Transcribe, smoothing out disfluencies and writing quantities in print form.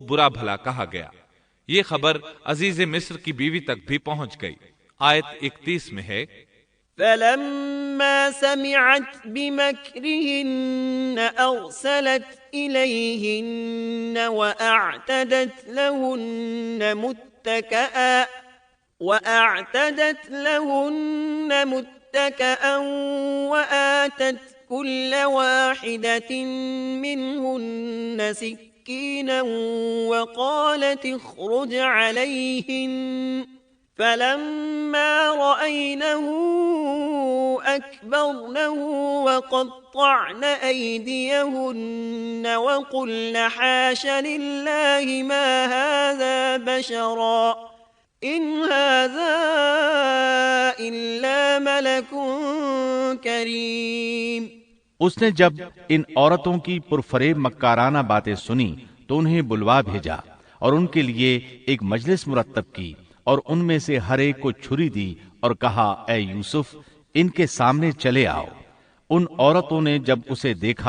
बुरा भला कहा गया। ये खबर अजीज मिस्र की बीवी तक भी पहुंच गई। आयत 31 में है, फलम्मा समिअत बिमक्रिहिन्न अरसलत इलैहिन्न वअअतदत लहुन्न मुत्तकअ वआतत कुल्ल वाहिदतिन मिनहुन्न सिक्कीना वक़ालत इख्रुज अलैहिन फलम्मा रअयनहु अकबरनहु वक़त्तअन अयदियहुन्न वक़ुल्न हाश लिल्लाहि मा हाज़ा बशरा इन हाज़ा इल्ला मलकुन करीम। उसने जब इन औरतों की पुरफरेब मक्काराना बातें सुनी तो उन्हें बुलवा भेजा और उनके लिए एक मजलिस मुरत्तब की और उनमें से हर एक को छुरी दी और कहा, ए यूसुफ, इनके सामने चले आओ। उन औरतों ने जब उसे देखा